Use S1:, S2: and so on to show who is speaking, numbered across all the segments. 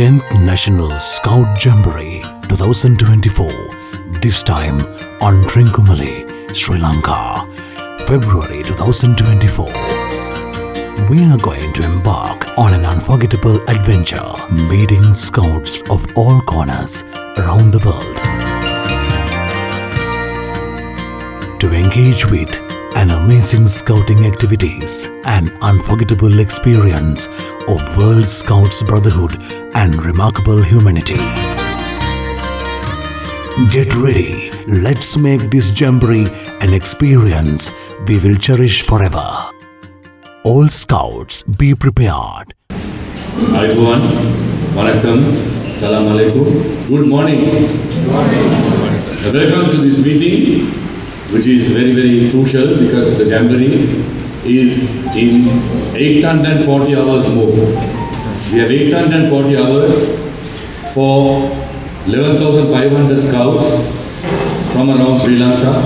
S1: 10th National Scout Jamboree 2024, this time on Trincomalee, Sri Lanka, February 2024. We are going to embark on an unforgettable adventure, meeting scouts of all corners around the world. To engage with an amazing scouting activities and unforgettable experience of World Scouts Brotherhood and remarkable humanity. Get ready, let's make this jamboree an experience we will cherish forever. All scouts, be prepared.
S2: Hi everyone, Vanakkam, Salam Alaikum, good morning. Welcome to this meeting, which is very, very crucial because the Jamboree is in 840 hours more. We have 840 hours for 11,500 scouts from around Sri Lanka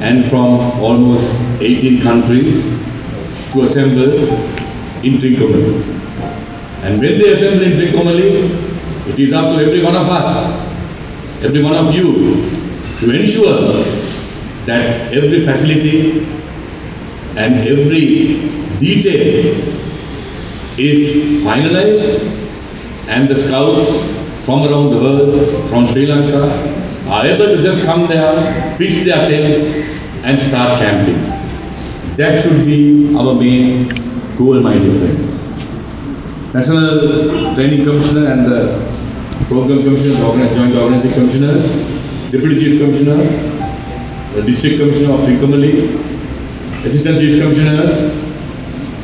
S2: and from almost 18 countries to assemble in Trincomalee. And when they assemble in Trincomalee, it is up to every one of us, every one of you, to ensure that every facility and every detail is finalized and the scouts from around the world, from Sri Lanka, are able to just come there, pitch their tents and start camping. That should be our main goal, my dear friends. National Training Commissioner and the Program Commissioner, Joint Organizing Commissioners, Deputy Chief Commissioner, the District Commissioner of Trincomalee, Assistant Chief Commissioners,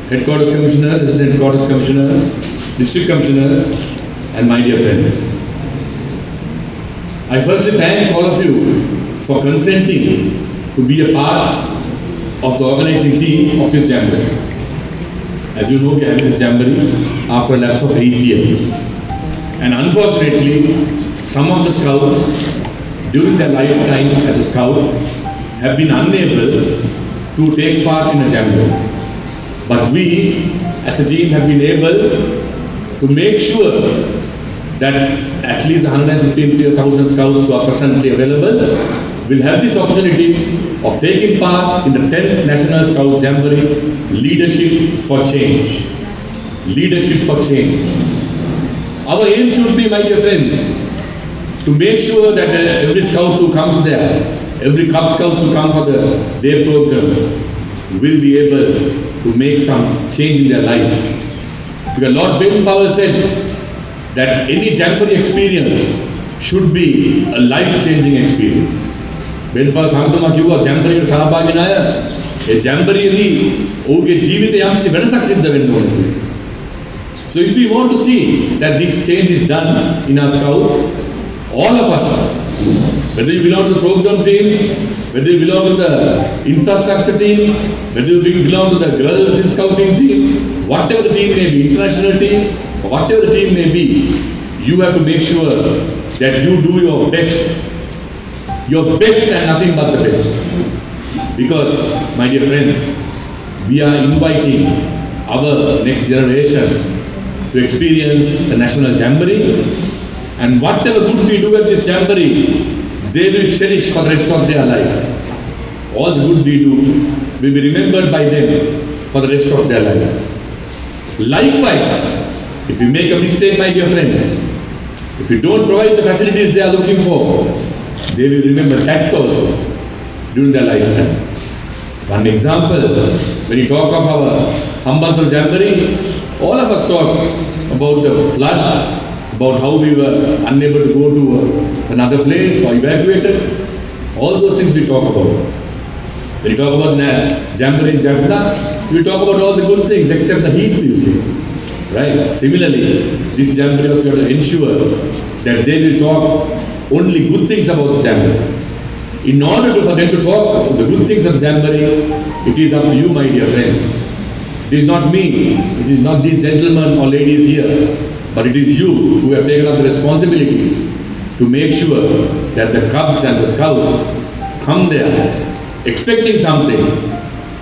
S2: Headquarters Commissioners, Assistant Headquarters Commissioners, District Commissioners, and my dear friends. I firstly thank all of you for consenting to be a part of the organizing team of this Jamboree. As you know, we have this Jamboree after a lapse of 8 years. And unfortunately, some of the scouts during their lifetime as a scout have been unable to take part in a Jamboree. But we as a team have been able to make sure that at least 115,000 scouts who are presently available will have this opportunity of taking part in the 10th National Scouts Jamboree Leadership for Change. Leadership for Change. Our aim should be, my dear friends, to make sure that every scout who comes there, every Cub Scouts who come for their program will be able to make some change in their life. Because Lord Baden-Powell said that any Jamboree experience should be a life-changing experience. Baden-Powell සමතුමා කිව්වා Jamboree එකට සහභාගී වෙන අය ඒ Jamboreeදී ඔහුගේ ජීවිතය යම්සි වෙනසක් සිද්ධ වෙන්න ඕනේ. So if we want to see that this change is done in our scouts, all of us, whether you belong to the program team, whether you belong to the infrastructure team, whether you belong to the girls in scouting team, whatever the team may be, international team, or whatever the team may be, you have to make sure that you do your best and nothing but the best. Because, my dear friends, we are inviting our next generation to experience the National Jamboree, and whatever good we do at this Jamboree, they will cherish for the rest of their life. All the good we do will be remembered by them for the rest of their life. Likewise, if you make a mistake, my dear friends, if you don't provide the facilities they are looking for, they will remember that also during their lifetime. One example, when you talk of our Hambantota Jamboree, all of us talk about the flood, about how we were unable to go to another place or evacuated. All those things we talk about. When you talk about the Jamboree in Jaffna, you talk about all the good things except the heat we see. Right? Similarly, this Jamboree was going to ensure that they will talk only good things about the Jamboree. In order for them to talk the good things of the Jamboree, it is up to you, my dear friends. It is not me, it is not these gentlemen or ladies here, but it is you who have taken up the responsibilities to make sure that the Cubs and the Scouts come there expecting something,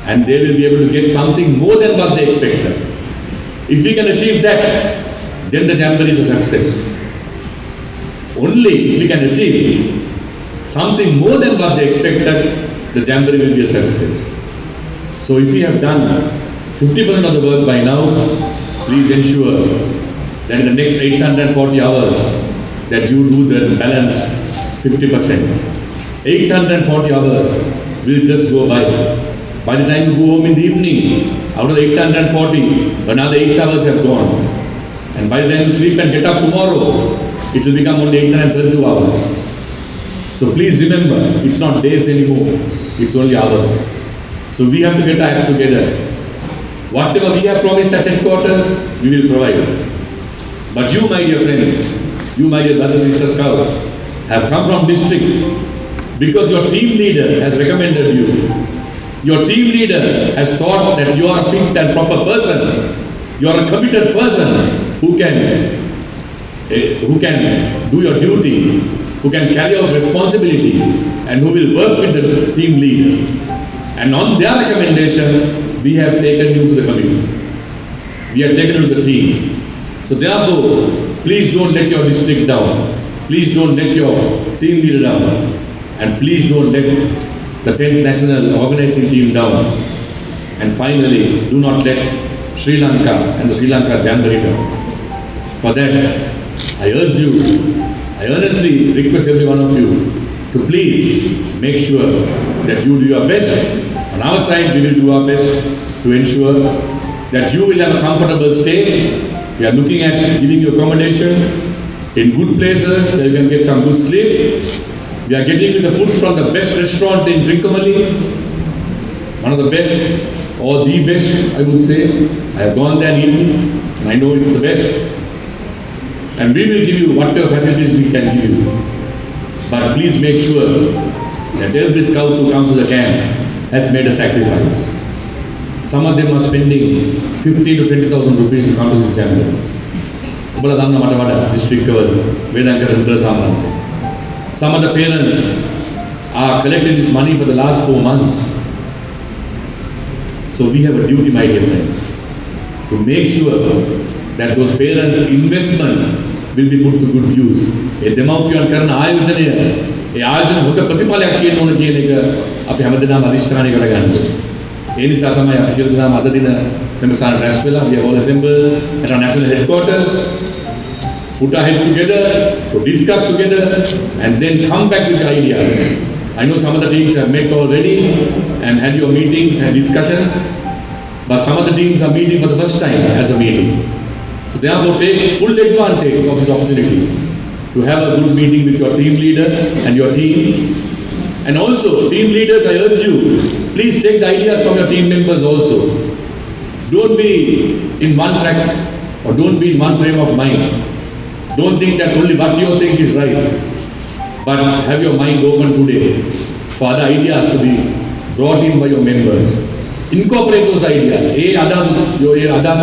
S2: and they will be able to get something more than what they expected. If we can achieve that, then the jamboree is a success. Only if we can achieve something more than what they expected, the jamboree will be a success. So if you have done 50% of the work by now, please ensure that in the next 840 hours that you do the balance 50%. 840 hours will just go by. By the time you go home in the evening, out of the 840, another 8 hours have gone. And by the time you sleep and get up tomorrow, it will become only 832 hours. So please remember, it's not days anymore, it's only hours. So we have to get our act together. Whatever we have promised at headquarters, we will provide. But you, my dear friends, you, my dear brothers and sister scouts, have come from districts because your team leader has recommended you. Your team leader has thought that you are a fit and proper person. You are a committed person who can do your duty, who can carry out responsibility, and who will work with the team leader. And on their recommendation, we have taken you to the committee. We have taken you to the team. So therefore, please don't let your district down. Please don't let your team leader down. And please don't let the 10th National Organizing Team down. And finally, do not let Sri Lanka and the Sri Lanka Jamboree down. For that, I urge you, I earnestly request every one of you to please make sure that you do your best. On our side, we will do our best to ensure that you will have a comfortable stay. We are looking at giving you accommodation in good places where you can get some good sleep. We are getting you the food from the best restaurant in Trincomalee, one of the best, or the best, I would say. I have gone there and eaten, and I know it's the best. And we will give you whatever facilities we can give you. But please make sure that every scout who comes to the camp has made a sacrifice. Some of them are spending 15 to 20,000 rupees to come to this jamboree. District some of the parents are collecting this money for the last 4 months. So we have a duty, my dear friends, to make sure that those parents' investment will be put to good use. A demaupion karana ayojana, e ayojana hota pratipalayak tiyenna ona කියන එක අපි හැමදෙනාම අදිෂ්ඨානය කරගන්න. ඒ නිසා තමයි අපි සියලු දෙනාම අද දින මෙමසාන රැස් වෙලා we have all assembled at our national headquarters, put our heads together to discuss together and then come back with ideas. I know some of the teams have met already and had your meetings and discussions, but some of the teams are meeting for the first time as a meeting. So therefore take full advantage of this opportunity to have a good meeting with your team leader and your team. And also, team leaders, I urge you, please take the ideas from your team members also. Don't be in one track or don't be in one frame of mind. Don't think that only what you think is right. But have your mind open today for other ideas to be brought in by your members. Incorporate those ideas. ඒ අදහස්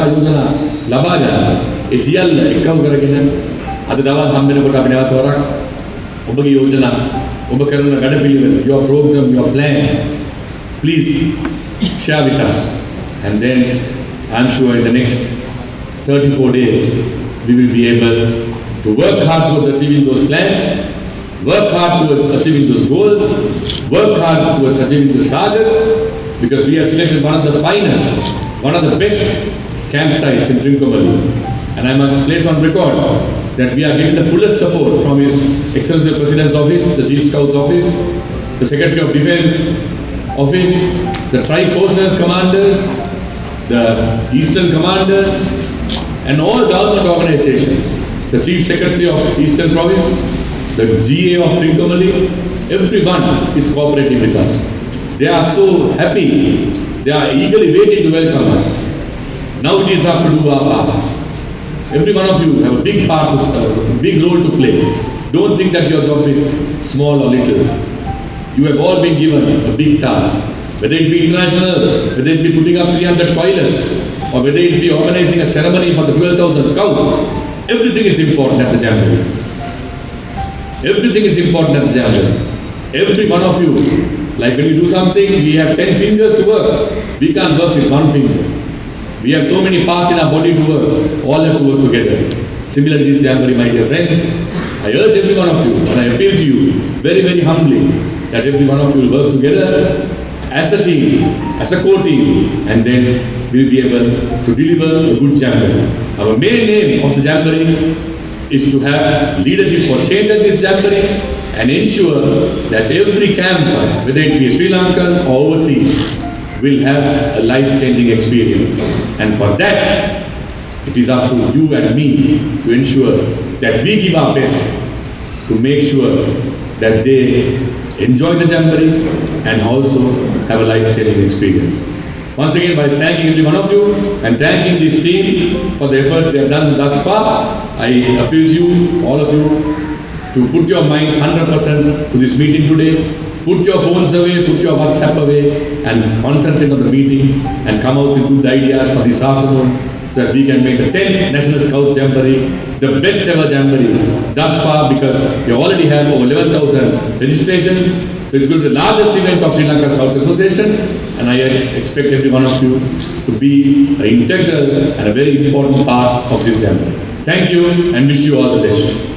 S2: අයෝජනා ලබා ගන්න. ඒ සියල්ල එකව කරගෙන අද දවල් හම්බ වෙනකොට අපි නැවත වරක් ඔබගේ යෝජනා, ඔබ කරන වැඩපිළිවෙල, your program, your plan, please share with us. And then I'm sure in the next 34 days we will be able to work hard towards achieving those plans, work hard towards achieving those goals, work hard towards achieving those targets, because we have selected one of the finest, one of the best campsites in Trincomalee. And I must place on record that we are getting the fullest support from His Excellency the President's Office, the Chief Scouts Office, the Secretary of Defence Office, the Tri-Forces Commanders, the Eastern Commanders, and all government organizations, the Chief Secretary of Eastern Province, the GA of Trincomalee, everyone is cooperating with us. They are so happy, they are eagerly waiting to welcome us. Now it is up to do our part. Every one of you have a big part, a big role to play. Don't think that your job is small or little. You have all been given a big task. Whether it be international, whether it be putting up 300 toilets, or whether it be organizing a ceremony for the 12,000 scouts, everything is important at the Jamboree. Everything is important at the Jamboree. Every one of you, like when you do something, we have 10 fingers to work. We can't work with one finger. We have so many parts in our body to work. All have to work together. Similarly, this Jamboree, my dear friends, I urge every one of you, and I appeal to you very, very humbly, that every one of you will work together as a team, as a core team, and then we'll be able to deliver a good Jamboree. Our main aim of the Jamboree is to have leadership for change at this Jamboree and ensure that every camper, whether it be Sri Lankan or overseas, will have a life-changing experience. And for that, it is up to you and me to ensure that we give our best to make sure that they enjoy the Jamboree and also have a life-changing experience. Once again, by thanking every one of you and thanking this team for the effort they have done thus far, I appeal to you, all of you, to put your minds 100% to this meeting today. Put your phones away, put your WhatsApp away, and concentrate on the meeting and come out with good ideas for this afternoon, so that we can make the 10th National Scouts Jamboree the best ever Jamboree thus far, because we already have over 11,000 registrations. So it's going to be the largest event of Sri Lanka Scouts Association, and I expect every one of you to be an integral and a very important part of this Jamboree. Thank you and wish you all the best.